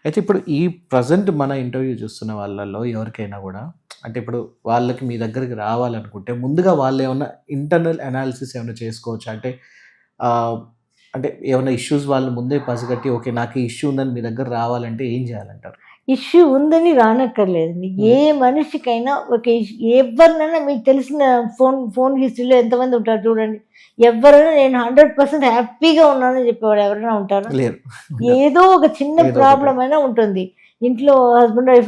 అయితే ఇప్పుడు ఈ ప్రజెంట్ మన ఇంటర్వ్యూ చూస్తున్న వాళ్ళలో ఎవరికైనా కూడా అంటే ఇప్పుడు వాళ్ళకి మీ దగ్గరికి రావాలనుకుంటే ముందుగా వాళ్ళు ఏమన్నా ఇంటర్నల్ అనాలిసిస్ ఏమైనా చేసుకోవచ్చా? అంటే ఆహ్, అంటే ఏమన్నా ఇష్యూస్ వాళ్ళు ముందే పసిగట్టి ఓకే. నాకు ఈ ఇష్యూ ఉందని మీ దగ్గర రావాలంటే ఏం చేయాలంటారు? ఇష్యూ ఉందని రానక్కర్లేదండి. ఏ మనిషికైనా ఒక ఎవరినైనా మీకు తెలిసిన ఫోన్ హిస్టరీలో ఎంతమంది ఉంటారు చూడండి. ఎవరైనా నేను 100% హ్యాపీగా ఉన్నానని చెప్పేవాడు ఎవరైనా ఉంటారా? లేరు. ఏదో ఒక చిన్న ఏదో ఒకటి. ప్రాబ్లం అయినా ఉంటుంది. ఇంట్లో హస్బెండ్ వైఫ్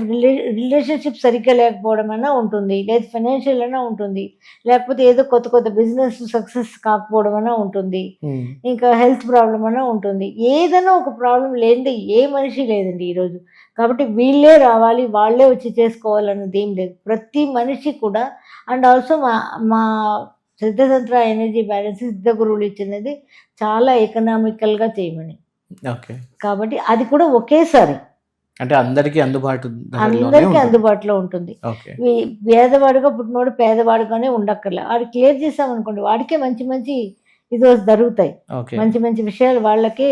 రిలేషన్షిప్ సరిగ్గా లేకపోవడం అయినా ఉంటుంది. లేదా ఫైనాన్షియల్ అయినా ఉంటుంది. లేకపోతే ఏదో కొత్త కొత్త బిజినెస్ సక్సెస్ కాకపోవడం అయినా ఉంటుంది. హ్మ్. ఇంకా హెల్త్ ప్రాబ్లం అయినా ఉంటుంది. ఏదైనా ఒక ప్రాబ్లం లేనిదే ఏ మనిషి లేదండి ఈరోజు. కాబట్టి వీళ్ళే రావాలి, వాళ్ళే వచ్చి చేసుకోవాలన్నది ఏం లేదు. ప్రతి మనిషి కూడా అండ్ ఆల్సో మా మా సిద్ధతంత్ర ఎనర్జీ బ్యాలెన్స్ సిద్ధ గురువులు ఇచ్చినది చాలా ఎకనామికల్‌గా చేయమని. ఓకే. కాబట్టి అది కూడా ఒకేసారి అంటే అందరికీ అందుబాటు ధరలోనే అందరికీ ఉంటుంది. అందుబాటులో ఉంటుంది. ఓకే. పేదవాడుగా పుట్టినోడు పేదవాడుగానే ఉండక్కర్లే. వాడు క్లియర్ చేసామనుకోండి వాడికే మంచి మంచి జరుగుతాయి. ఓకే. మంచి మంచి విషయాలు వాళ్ళకే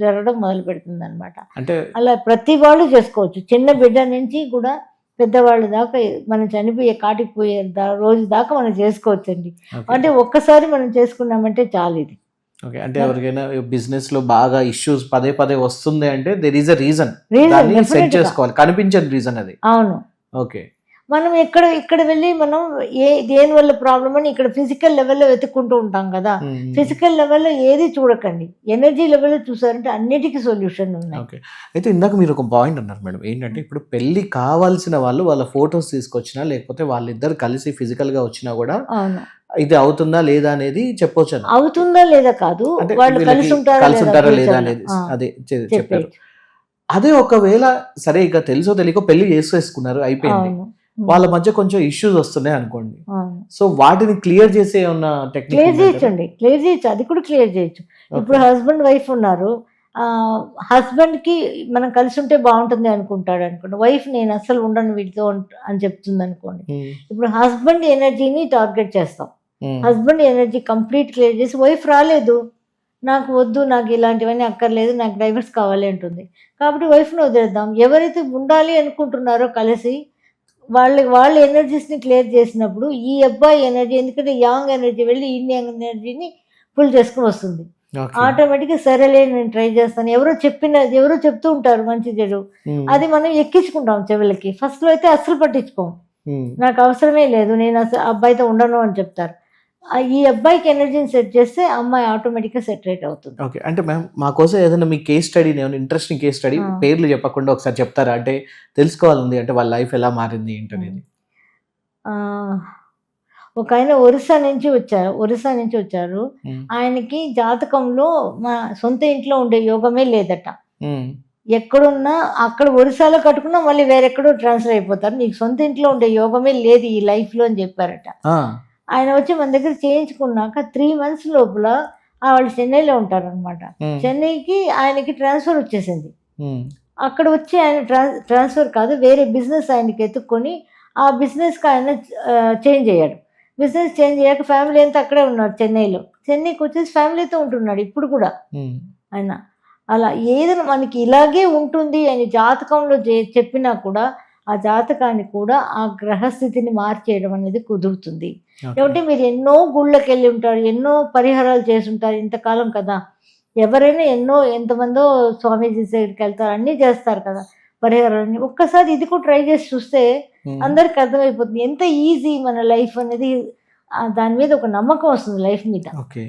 జరగడం మొదలు పెడుతుందనమాట. అంటే అలా ప్రతి వాళ్ళు చేసుకోవచ్చు. చిన్న బిడ్డ నుంచి కూడా పెద్దవాళ్ళ దాకా మనం చనిపోయే కాటికి పోయే రోజు దాకా మనం చేసుకోవచ్చండి. ఓకే. అంటే ఒక్కసారి మనం చేసుకున్నామంటే చాలు ఇది. ఓకే. అంటే ఎవరికైనా బిజినెస్‌లో బాగా ఇష్యూస్ పదే పదే వస్తుంది అంటే there is a reason. Reason దాన్ని సెట్ డెఫినెట్‌గా. చేసుకోవాలి. కనిపించని రీజన్ అది. అవును. ఓకే. మనం ఇక్కడ వెళ్ళి మనం దేని వల్ల ప్రాబ్లం అని ఇక్కడ ఫిజికల్ లెవెల్‌లో వెతుక్కుంటూ ఉంటాం కదా! హ్మ్. ఫిజికల్ లెవెల్‌లో ఏది చూడకండి. ఎనర్జీ లెవెల్‌లో చూసారంటే అన్నిటికి సొల్యూషన్ ఉన్నాయి. ఓకే. అయితే ఇందాక మీరు ఒక పాయింట్ అన్నారు మేడం. ఏంటంటే ఇప్పుడు పెళ్లి కావాల్సిన వాళ్ళు వాళ్ళ ఫోటోస్ తీసుకొచ్చినా లేకపోతే వాళ్ళిద్దరు కలిసి ఫిజికల్‌గా వచ్చినా కూడా అవును. ఇది అవుతుందా లేదా అనేది చెప్పొచ్చు. అవుతుందా లేదా కాదు. అంటే వాళ్ళు వీళ్ళకి కలిసి ఉంటారా కలిసుంటారా లేదా ఫ్యూచర్‌లో. అనేది అదే చెప్పారు. చెప్పేయచ్చు. అదే ఒకవేళ సరే ఇక తెలుసో తెలియకో పెళ్లి చేసేసుకున్నారు అయిపోయింది. అవును. వాళ్ళ మధ్య కొంచెం ఇష్యూస్ వస్తున్నాయి అనుకోండి. అవును. సో వాటిని క్లియర్ చేసే ఏమన్నా టెక్నిక్ క్లియర్ ఉందా? చేయొచ్చండి. క్లియర్ చేయొచ్చు. అది కూడా క్లియర్ చేయొచ్చు. ఇప్పుడు హస్బెండ్ వైఫ్ ఉన్నారు. హస్బెండ్‌కి మనం కలిసి ఉంటే బాగుంటుంది అనుకుంటాడు అనుకోండి. వైఫ్ నేను అస్సలు ఉండను వీటితో అని చెప్తుంది అనుకోండి. ఇప్పుడు హస్బెండ్ ఎనర్జీని టార్గెట్ చేస్తాం. హస్బెండ్ ఎనర్జీ కంప్లీట్ క్లియర్ చేసి వైఫ్ రాలేదు. నాకు వద్దు, నాకు ఇలాంటివన్నీ అక్కర్లేదు, నాకు డైవర్స్ కావాలి అంటుంది. కాబట్టి వైఫ్‌ని వదిలేద్దాం. ఎవరైతే ఉండాలి అనుకుంటున్నారో కలిసి వాళ్ళ ఎనర్జీస్‌ని క్లియర్ చేసినప్పుడు ఈ అబ్బాయి ఎనర్జీ ఎందుకంటే యాంగ్ ఎనర్జీ వెళ్ళి ఈ యంగ్ ఎనర్జీని పుల్ చేసుకొని వస్తుంది. ఆటోమేటిక్‌గా సరేలే నేను ట్రై చేస్తాను. ఎవరో చెప్తూ ఉంటారు మంచి చెడు. అది మనం ఎక్కించుకుంటాం చెవులకి. ఫస్ట్‌లో అయితే అస్సలు పట్టించుకోం. నాకు అవసరమే లేదు. నేను అసలు అబ్బాయితో ఉండను అని చెప్తారు. ఈ అబ్బాయికి ఎనర్జీని సెట్ చేస్తే అమ్మాయి ఆటోమేటిక్‌గా సెటరేట్ అవుతుంది. ఓకే. అంటే మ్యామ్ మా కోసం ఏదైనా మీ కేస్ స్టడీని ఏమైనా ఇంట్రెస్టింగ్ కేస్ స్టడీ పేర్లు చెప్పకుండా ఒకసారి చెప్తారా? అంటే తెలుసుకోవాలంది అంటే వాళ్ళ లైఫ్ ఎలా మారింది ఏంటనేది. ఒక ఆయన ఒరిస్సా నుంచి వచ్చారు. ఆయనకి జాతకంలో మా సొంత ఇంట్లో ఉండే యోగమే లేదట. ఎక్కడున్నా అక్కడ ఒరిస్సాలో కట్టుకున్నా మళ్ళీ వేరెక్కడో ట్రాన్స్ఫర్ అయిపోతారు. నీకు సొంత ఇంట్లో ఉండే యోగమే లేదు ఈ లైఫ్‌లో అని చెప్పారట. ఆయన వచ్చి మన దగ్గర చేయించుకున్నాక 3 months లోపల వాళ్ళు చెన్నైలో ఉంటారనమాట. చెన్నైకి ఆయనకి ట్రాన్స్ఫర్ వచ్చేసింది. అక్కడ వచ్చి ఆయన ట్రాన్స్ఫర్ కాదు వేరే బిజినెస్ ఆయనకి ఎత్తుక్కొని ఆ బిజినెస్కి ఆయన చేంజ్ అయ్యాడు. బిజినెస్ చేంజ్ అయ్యాక ఫ్యామిలీ అంతా అక్కడే ఉన్నారు చెన్నైలో. చెన్నైకి వచ్చేసి ఫ్యామిలీతో ఉంటున్నాడు ఇప్పుడు కూడా ఆయన. అలా ఏదైనా మనకి ఇలాగే ఉంటుంది అని జాతకంలో చెప్పినా కూడా ఆ జాతకాన్ని కూడా ఆ గ్రహస్థితిని మార్చేయడం అనేది కుదురుతుంది. ఏమంటే మీరు ఎన్నో గుళ్ళకి వెళ్ళి ఉంటారు, ఎన్నో పరిహారాలు చేసి ఉంటారు ఇంతకాలం కదా. ఎవరైనా ఎంతమందో స్వామీజీ దగ్గరికి వెళ్తారు, అన్నీ చేస్తారు కదా పరిహారాలన్నీ. ఒక్కసారి ఇది కూడా ట్రై చేసి చూస్తే అందరికి అర్థమైపోతుంది ఎంత ఈజీ మన లైఫ్ అనేది. దాని మీద ఒక నమ్మకం వస్తుంది లైఫ్ మీద. ఓకే.